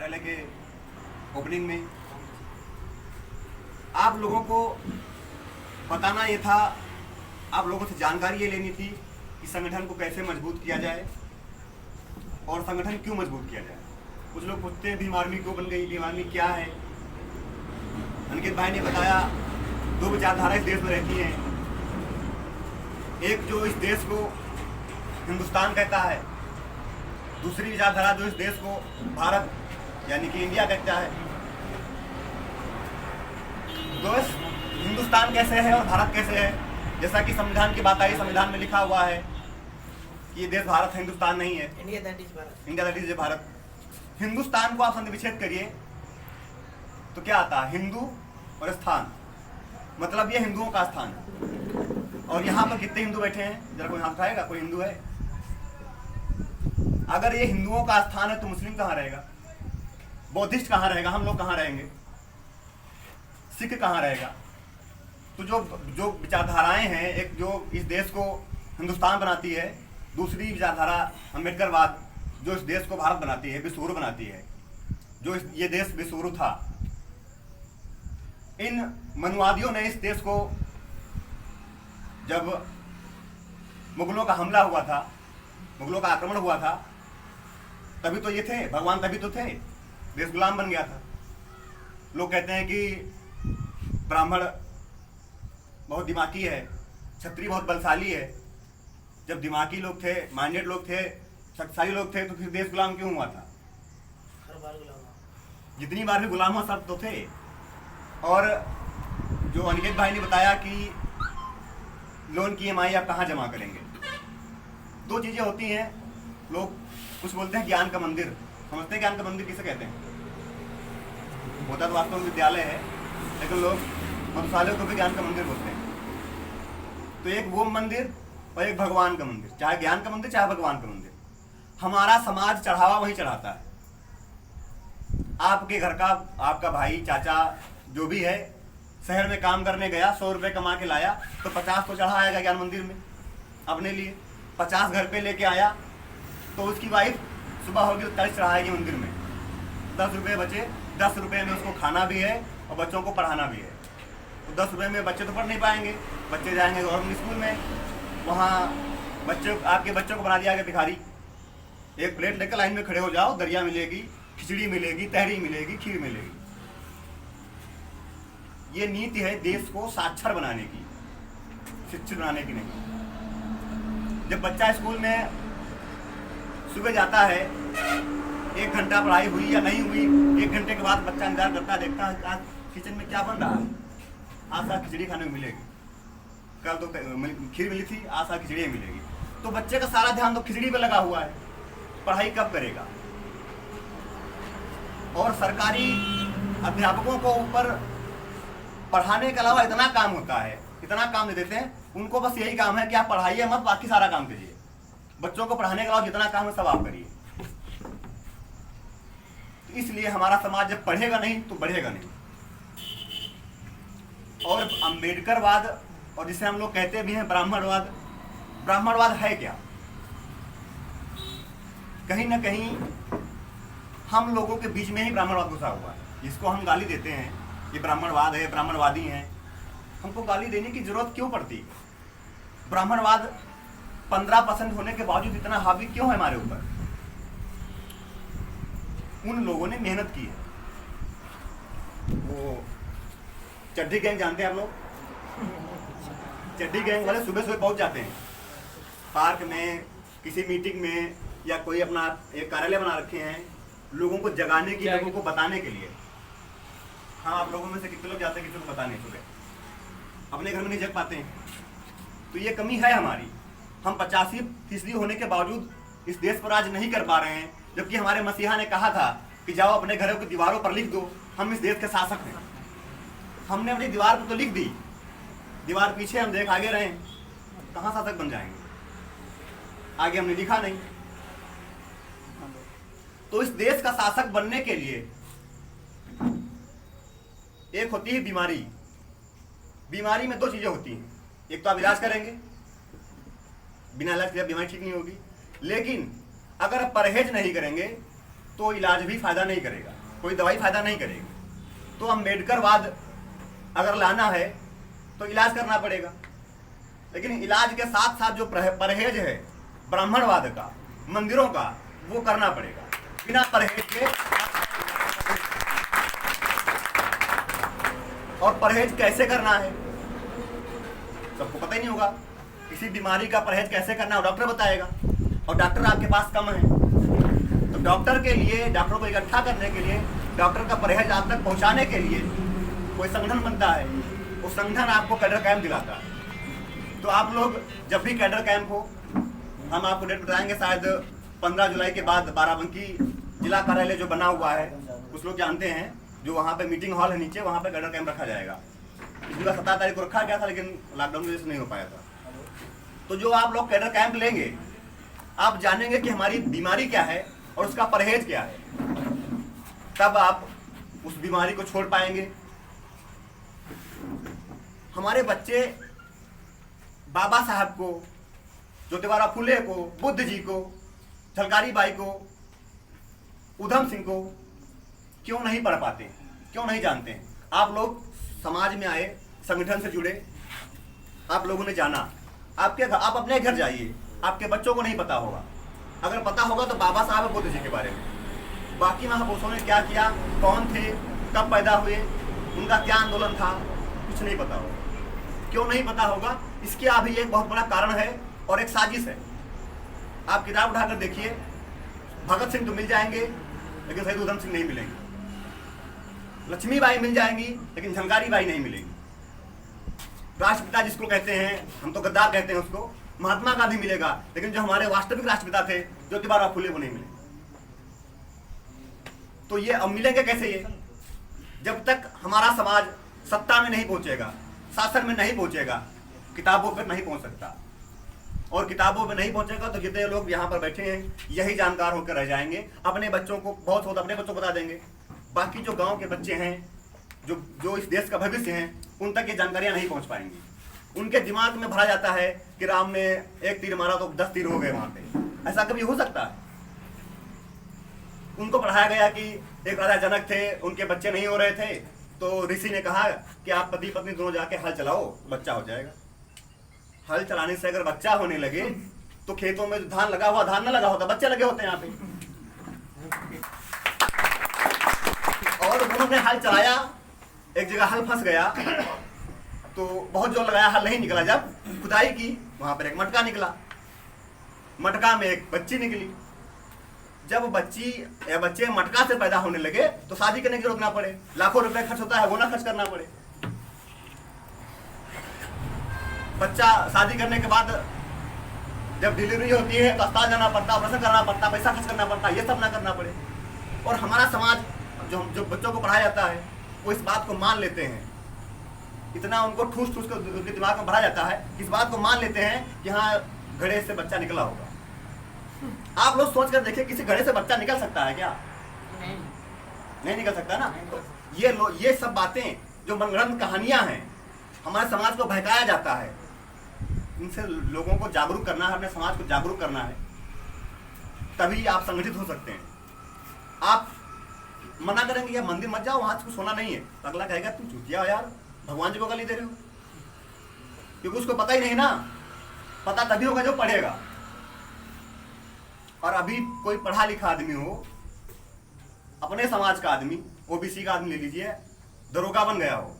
पहले के ओपनिंग में आप लोगों को बताना ये था, आप लोगों से जानकारी ये लेनी थी कि संगठन को कैसे मजबूत किया जाए और संगठन क्यों मजबूत किया जाए। कुछ लोग पूछते हैं भीम आर्मी क्यों बन गई, भीम आर्मी क्या है। अंकित भाई ने बताया दो विचारधारा इस देश में रहती हैं, एक जो इस देश को हिंदुस्तान कहता है, दूसरी विचारधारा जो इस देश को भारत यानी कि इंडिया कहता है। दोस्त, हिंदुस्तान कैसे है और भारत कैसे है, जैसा कि संविधान की बात आई, संविधान में लिखा हुआ है कि ये देश भारत है, हिंदुस्तान नहीं है। India that is Bharat. India that is Bharat. Hindustan को आप संधि विच्छेद करिए तो क्या आता है, हिंदू और स्थान, मतलब ये हिंदुओं का स्थान है। और यहाँ पर कितने हिंदू बैठे हैं, जरा कोई हाथ उठाएगा, कोई हिंदू है? अगर ये हिंदुओं का स्थान है तो मुस्लिम कहाँ रहेगा, बौद्धिस्ट कहाँ रहेगा, हम लोग कहाँ रहेंगे, सिख कहाँ रहेगा? तो जो विचारधाराएं हैं, एक जो इस देश को हिंदुस्तान बनाती है, दूसरी विचारधारा अम्बेडकरवाद जो इस देश को भारत बनाती है, विश्वगुरु बनाती है, जो ये देश विश्वगुरु था। इन मनुवादियों ने इस देश को, जब मुगलों का हमला हुआ था, मुगलों का आक्रमण हुआ था, तभी तो ये थे भगवान, तभी तो थे, देश गुलाम बन गया था। लोग कहते हैं कि ब्राह्मण बहुत दिमागी है, क्षत्रिय बहुत बलशाली है। जब दिमागी लोग थे, माइंडेड लोग थे, शक्तिशाली लोग थे, तो फिर देश गुलाम क्यों हुआ था? हर बार गुलाम हुआ। जितनी बार भी गुलाम हुआ सब तो थे। और जो अनिकेत भाई ने बताया कि लोन की EMI आप कहाँ जमा करेंगे, दो चीज़ें होती हैं। लोग कुछ बोलते हैं ज्ञान का मंदिर, समझते हैं ज्ञान का मंदिर किसे कहते हैं? होता तो वास्तव में विद्यालय है, लेकिन लोग मधुशालों को भी ज्ञान का मंदिर बोलते हैं। तो एक वो मंदिर और एक भगवान का मंदिर, चाहे ज्ञान का मंदिर चाहे भगवान का मंदिर। हमारा समाज चढ़ावा वहीं चढ़ाता है। आपके घर का आपका भाई, चाचा जो भी है, शहर में काम करने गया, 100 रुपये कमा के लाया, तो 50 तो चढ़ाएगा ज्ञान मंदिर में अपने लिए। 50 घर पे लेके आया तो उसकी वाइफ सुबह होगी तो 40 चढ़ाएगी मंदिर में। 10 रुपये बचे, 10 रुपये में उसको खाना भी है और बच्चों को पढ़ाना भी है। तो 10 रुपये में बच्चे तो पढ़ नहीं पाएंगे, बच्चे जाएंगे गवर्नमेंट स्कूल में, वहाँ बच्चे, आपके बच्चों को बना दिया गया भिखारी। एक प्लेट लेकर लाइन में खड़े हो जाओ, दरिया मिलेगी, खिचड़ी मिलेगी, तहरी मिलेगी, खीर मिलेगी। ये नीति है देश को साक्षर बनाने की, शिक्षित बनाने की नहीं। जब बच्चा स्कूल में सुबह जाता है, 1 घंटा पढ़ाई हुई या नहीं हुई, 1 घंटे के बाद बच्चा इंतजार करता है, देखता है आज किचन में क्या बन रहा है, आज साथ खिचड़ी खाने को मिलेगी, कल तो खीर मिली थी, आज साथ खिचड़ी मिलेगी। तो बच्चे का सारा ध्यान तो खिचड़ी पे लगा हुआ है, पढ़ाई कब करेगा? और सरकारी अध्यापकों को ऊपर पढ़ाने के अलावा इतना काम होता है, इतना काम दे देते हैं, उनको बस यही काम है कि आप पढ़ाइए मत, बाकी सारा काम कीजिए। बच्चों को पढ़ाने के अलावा जितना काम है सब आप करिए। तो इसलिए हमारा समाज जब पढ़ेगा नहीं तो बढ़ेगा नहीं। और अम्बेडकरवाद, और जिसे हम लोग कहते भी हैं ब्राह्मणवाद, ब्राह्मणवाद है क्या? कहीं ना कहीं हम लोगों के बीच में ही ब्राह्मणवाद घुसा हुआ है, जिसको हम गाली देते हैं, ये ब्राह्मणवाद है, ब्राह्मणवादी हैं। हमको गाली देने की जरूरत क्यों पड़ती? ब्राह्मणवाद 15% होने के बावजूद इतना हावी क्यों है हमारे ऊपर? उन लोगों ने मेहनत की है। वो चड्डी गैंग जानते हैं आप लोग? चड्डी गैंग वाले सुबह सुबह पहुंच जाते हैं पार्क में, किसी मीटिंग में, या कोई अपना एक कार्यालय बना रखे हैं, लोगों को जगाने की, लोगों को बताने के लिए। हाँ, आप लोगों में से कितने लोग जाते हैं किसी को बताने? सुबह अपने घर में नहीं जग पाते हैं। तो ये कमी है हमारी। हम 85% होने के बावजूद इस देश पर राज नहीं कर पा रहे हैं, जबकि हमारे मसीहा ने कहा था कि जाओ अपने घरों की दीवारों पर लिख दो, हम इस देश के शासक हैं। हमने अपनी दीवार पर तो लिख दी, दीवार पीछे हम देख आगे रहे, कहाँ शासक बन जाएंगे? आगे हमने लिखा नहीं। तो इस देश का शासक बनने के लिए एक होती है बीमारी। बीमारी में 2 चीजें होती हैं, एक तो आप इलाज करेंगे, बिना इलाज के बीमारी ठीक नहीं होगी, लेकिन अगर आप परहेज नहीं करेंगे तो इलाज भी फायदा नहीं करेगा, कोई दवाई फायदा नहीं करेगी। तो अम्बेडकरवाद अगर लाना है तो इलाज करना पड़ेगा, लेकिन इलाज के साथ साथ जो परहेज है ब्राह्मणवाद का, मंदिरों का, वो करना पड़ेगा। बिना परहेज के, और परहेज कैसे करना है सबको पता ही नहीं होगा। किसी बीमारी का परहेज कैसे करना है डॉक्टर बताएगा, और डॉक्टर आपके पास कम है। तो डॉक्टर के लिए, डॉक्टरों को इकट्ठा करने के लिए, डॉक्टर का परहेज आप तक पहुंचाने के लिए कोई संगठन बनता है। वो संगठन आपको कैडर कैंप दिलाता है। तो आप लोग जब भी कैडर कैंप हो, हम आपको डेट बताएंगे, शायद 15 जुलाई के बाद बाराबंकी जिला कार्यालय जो बना हुआ है, कुछ लोग जानते हैं, जो वहाँ पे मीटिंग हॉल है नीचे, वहाँ पे कैडर कैंप रखा जाएगा। इसका 17 तारीख को रखा गया था, लेकिन लॉकडाउन की वजह से नहीं हो पाया था। तो जो आप लोग कैडर कैंप लेंगे, आप जानेंगे कि हमारी बीमारी क्या है और उसका परहेज क्या है, तब आप उस बीमारी को छोड़ पाएंगे। हमारे बच्चे बाबा साहब को, ज्योतिबा फुले को, बुद्ध जी को, झलकारी बाई को, उधम सिंह को क्यों नहीं पढ़ पाते, क्यों नहीं जानते हैं? आप लोग समाज में आए, संगठन से जुड़े, आप लोगों ने जाना। आप अपने घर जाइए, आपके बच्चों को नहीं पता होगा। अगर पता होगा तो बाबा साहब और बुद्ध जी के बारे में, बाकी महापुरुषों ने क्या किया, कौन थे, कब पैदा हुए, उनका क्या आंदोलन था, कुछ नहीं पता होगा। क्यों नहीं पता होगा? इसके अभी एक बहुत बड़ा कारण है और एक साजिश है। आप किताब उठाकर देखिए, भगत सिंह तो मिल जाएंगे लेकिन शहीद उधम सिंह नहीं मिलेंगे, लक्ष्मीबाई मिल जाएंगी लेकिन झलकारी बाई नहीं मिलेंगी, राष्ट्रपिता जिसको कहते हैं, हम तो गद्दार कहते हैं उसको, महात्मा गांधी मिलेगा, लेकिन जो हमारे वास्तविक राष्ट्रपिता थे ज्योतिबा फुले वो नहीं मिले। तो ये अब मिलेंगे कैसे? ये जब तक हमारा समाज सत्ता में नहीं पहुंचेगा, शासन में नहीं पहुंचेगा, किताबों पर नहीं पहुंच सकता। और किताबों में नहीं पहुंचेगा तो जितने लोग यहाँ पर बैठे हैं यही जानकार होकर रह जाएंगे। अपने बच्चों को, बहुत हो तो अपने बच्चों को बता देंगे, बाकी जो गांव के बच्चे हैं, जो इस देश का भविष्य हैं, उन तक ये जानकारियां नहीं पहुंच पाएंगी। उनके दिमाग में भरा जाता है कि राम ने एक तीर मारा तो 10 तीर हो गए वहां पे। ऐसा कभी हो सकता है? उनको पढ़ाया गया कि एक राजा जनक थे, उनके बच्चे नहीं हो रहे थे, तो ऋषि ने कहा कि आप पति पत्नी दोनों जाके हल चलाओ, बच्चा हो जाएगा। हल चलाने से अगर बच्चा होने लगे तो खेतों में जो धान लगा हुआ, धान न लगा होता, बच्चे लगे होते हैं यहाँ पे। और उन्होंने हल चलाया, एक जगह हल फंस गया तो बहुत जोर लगाया, हल नहीं निकला। जब खुदाई की, वहां पर एक मटका निकला, मटका में एक बच्ची निकली। जब बच्ची या बच्चे मटका से पैदा होने लगे तो शादी करने की जरूरत ना पड़े, लाखों रुपए खर्च होता है वो ना खर्च करना पड़े। बच्चा शादी करने के बाद जब डिलीवरी होती है तो अस्पताल जाना पड़ता, ऑपरेशन करना पड़ता, पैसा खर्च करना पड़ता, ये सब ना करना पड़े। और हमारा समाज जो बच्चों को पढ़ाया जाता है वो इस बात को मान लेते हैं, इतना उनको ठूस ठूस कर उनके दिमाग में भरा जाता है, इस बात को मान लेते हैं कि हाँ घड़े से बच्चा निकला होगा। आप लोग सोच कर देखिए, किसी घड़े से बच्चा निकल सकता है क्या? नहीं निकल सकता ना। तो ये सब बातें जो मनगढ़ंत कहानियां हैं, हमारे समाज को बहकाया जाता है। इनसे लोगों को जागरूक करना है, अपने समाज को जागरूक करना है, तभी आप संगठित हो सकते हैं। आप मना करेंगे या मंदिर मत जाओ, वहां कुछ होना नहीं है, अगला कहेगा तुम चूतिया हो यार, भगवान जी को गाली दे रहे हो, क्योंकि उसको पता ही नहीं ना। पता तभी होगा जो पढ़ेगा। और अभी कोई पढ़ा लिखा आदमी हो, अपने समाज का आदमी, ओबीसी का आदमी ले लीजिए, दरोगा बन गया हो,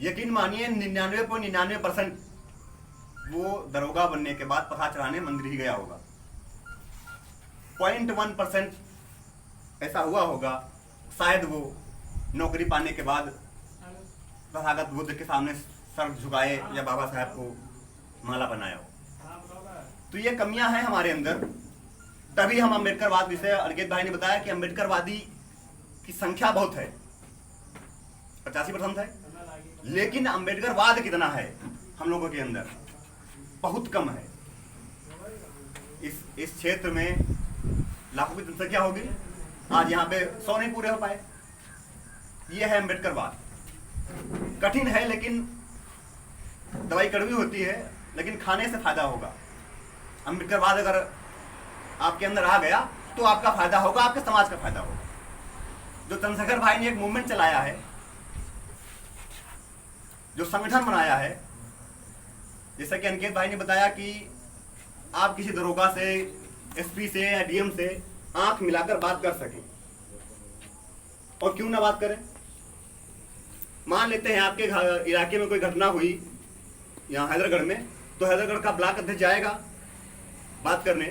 यकीन मानिए 99.99% वो दरोगा बनने के बाद पता चढ़ाने मंदिर ही गया होगा। 0.1% ऐसा हुआ होगा शायद वो नौकरी पाने के बाद तथागत बुद्ध के सामने सर झुकाए या बाबा साहब को माला बनाया हो। तो ये कमियां हैं हमारे अंदर। तभी हम अम्बेडकरवाद, जिसे अर्गित भाई ने बताया कि अम्बेडकरवादी की संख्या बहुत है, 85% है, लेकिन अम्बेडकरवाद कितना है हम लोगों के अंदर? बहुत कम है। इस क्षेत्र में लाखों की जनसंख्या होगी, आज यहाँ पे 100 नहीं पूरे हो पाए। ये है अम्बेडकरवाद। कठिन है, लेकिन दवाई कड़वी होती है, लेकिन खाने से फायदा होगा। अम्बेडकरवाद अगर आपके अंदर आ गया तो आपका फायदा होगा, आपके समाज का फायदा होगा। जो चंद्रशेखर भाई ने एक मूवमेंट चलाया है, जो संगठन बनाया है, जैसा कि अनिकेत भाई ने बताया कि आप किसी दरोगा से, एसपी से या डीएम से आंख मिलाकर बात कर सकें, और क्यों ना बात करें। मान लेते हैं आपके इलाके में कोई घटना हुई यहाँ हैदरगढ़ में, तो हैदरगढ़ का ब्लॉक अध्यक्ष जाएगा बात करने,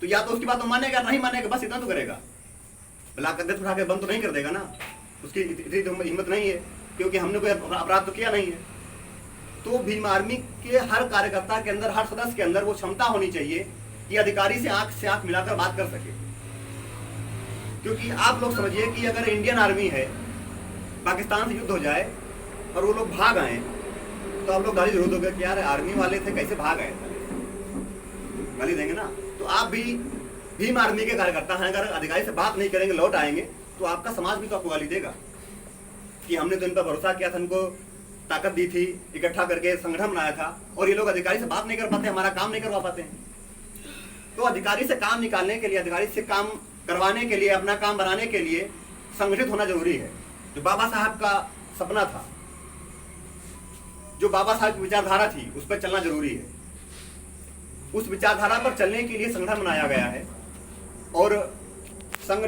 तो या तो उसकी बात तो मानेगा, नहीं मानेगा, बस इतना तो करेगा। ब्लॉक अध्यक्ष उठा के बंद तो नहीं कर देगा ना, उसकी इतनी तो हिम्मत नहीं है, क्योंकि हमने कोई अपराध तो किया नहीं है। तो भीम आर्मी के हर कार्यकर्ता के अंदर, हर सदस्य के अंदर वो क्षमता होनी चाहिए कि अधिकारी से आंख मिलाकर बात कर सके। क्योंकि आप लोग समझिए कि अगर इंडियन आर्मी है, पाकिस्तान से युद्ध हो जाए और वो लोग भाग आए, तो आप लोग गाली जरूर दोगे कि यार आर्मी वाले थे, कैसे भाग आए, गाली देंगे ना। तो आप भी भीम आर्मी के कार्यकर्ता हैं, अगर अधिकारी से बात नहीं करेंगे, लौट आएंगे, तो आपका समाज भी तो आपको गाली देगा कि हमने तो इन पर भरोसा किया था, इनको ताकत दी थी, इकट्ठा करके संगठन बनाया था, और ये लोग अधिकारी से बात नहीं कर पाते, हमारा काम नहीं करवा पाते हैं। तो अधिकारी से काम निकालने के लिए, अधिकारी से काम करवाने के लिए, अपना काम बनाने के लिए संगठित होना जरूरी है। जो बाबा साहब का सपना था, जो बाबा साहब की विचारधारा थी, उस पर चलना जरूरी है। उस विचारधारा पर चलने के लिए संगठन बनाया गया है, और संगठन